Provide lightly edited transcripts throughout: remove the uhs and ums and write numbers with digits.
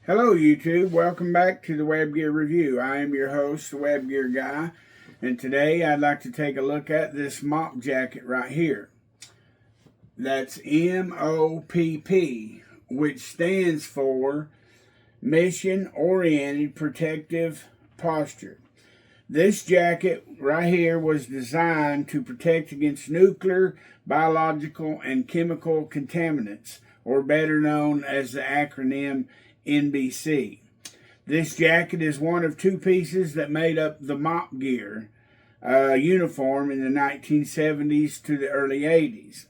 Hello YouTube, welcome back to the Web Gear Review. I am your host, the Web Gear Guy, and today I'd like to take a look at this MOPP jacket right here. That's MOPP, which stands for Mission Oriented Protective Posture. This jacket right here was designed to protect against nuclear, biological, and chemical contaminants, or better known as the acronym NBC. This jacket is one of two pieces that made up the MOPP gear uniform in the 1970s to the early 80s.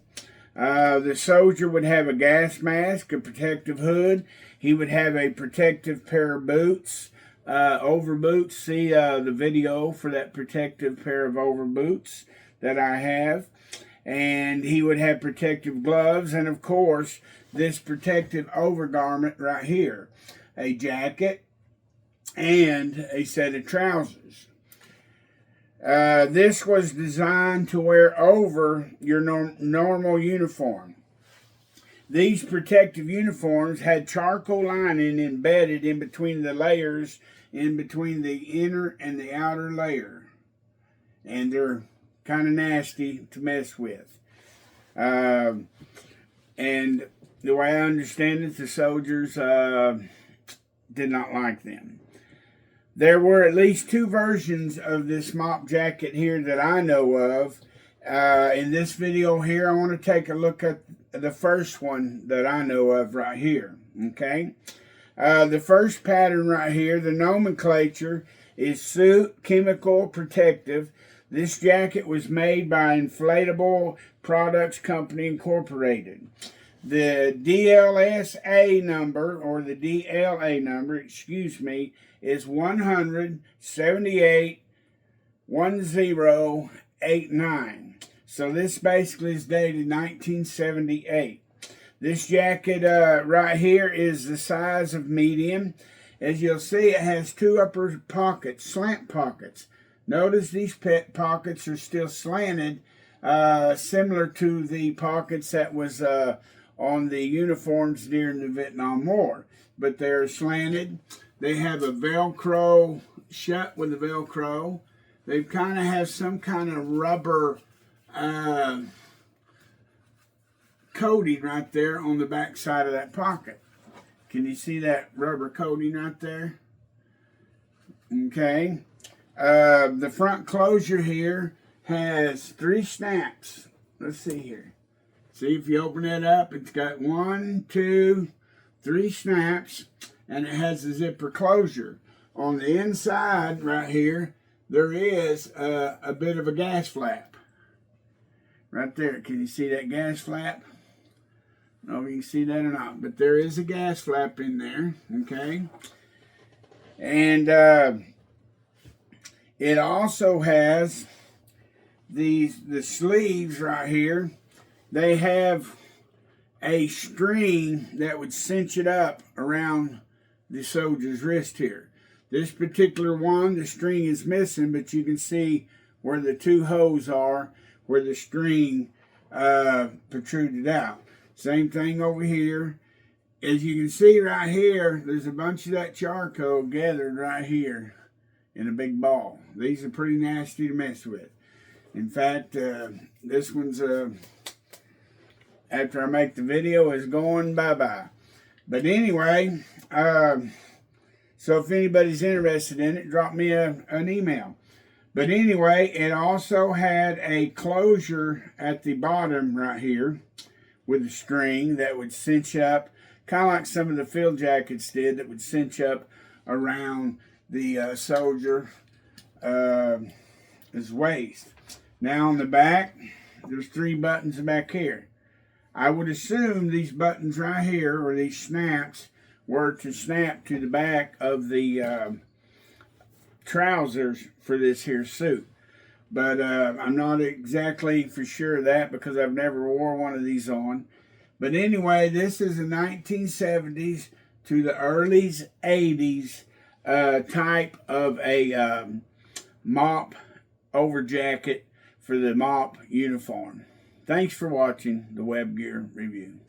The soldier would have a gas mask, a protective hood. He would have a protective pair of boots, over boots. See the video for that protective pair of over boots that I have. And he would have protective gloves, and of course this protective overgarment right here, a jacket and a set of trousers. This was designed to wear over your normal uniform. These protective uniforms had charcoal lining embedded in between the layers, in between the inner and the outer layer, and they're kind of nasty to mess with. And the way I understand it, the soldiers did not like them. There were at least two versions of this MOPP jacket here that I know of. In this video here, I want to take a look at the first one that I know of right here. Okay? The first pattern right here, the nomenclature is Suit Chemical Protective. This jacket was made by Inflatable Products Company Incorporated. The DLSA number, or the DLA number, excuse me, is 178-1089. So this basically is dated 1978. This jacket right here is the size of medium. As you'll see, it has two upper pockets, slant pockets. Notice these pockets are still slanted, similar to the pockets that was on the uniforms during the Vietnam War. But they're slanted. They have a Velcro, shut with a Velcro. They kind of have some kind of rubber coating right there on the back side of that pocket. Can you see that rubber coating right there? Okay. The front closure here has 3 snaps. Let's see here. See, if you open it up, it's got 1, 2, 3 snaps, and it has a zipper closure. On the inside right here, there is a bit of a gas flap. Right there. Can you see that gas flap? I don't know if you can see that or not, but there is a gas flap in there. Okay. And it also has the sleeves right here. They have a string that would cinch it up around the soldier's wrist here. This particular one, the string is missing, but you can see where the 2 holes are, where the string protruded out. Same thing over here. As you can see right here, there's a bunch of that charcoal gathered right here in a big ball. These are pretty nasty to mess with. In fact, this one's, after I make the video, is going bye-bye. But anyway, so if anybody's interested in it, drop me an email. But anyway, it also had a closure at the bottom right here with a string that would cinch up, kind of like some of the field jackets did, that would cinch up around the soldier his waist. Now on the back, there's 3 buttons back here. I would assume these buttons right here, or these snaps, were to snap to the back of the trousers for this here suit. But I'm not exactly for sure of that, because I've never wore one of these on. But anyway, this is a 1970s to the early 80s type of a MOPP over jacket for the MOPP uniform. Thanks for watching the Web Gear Review.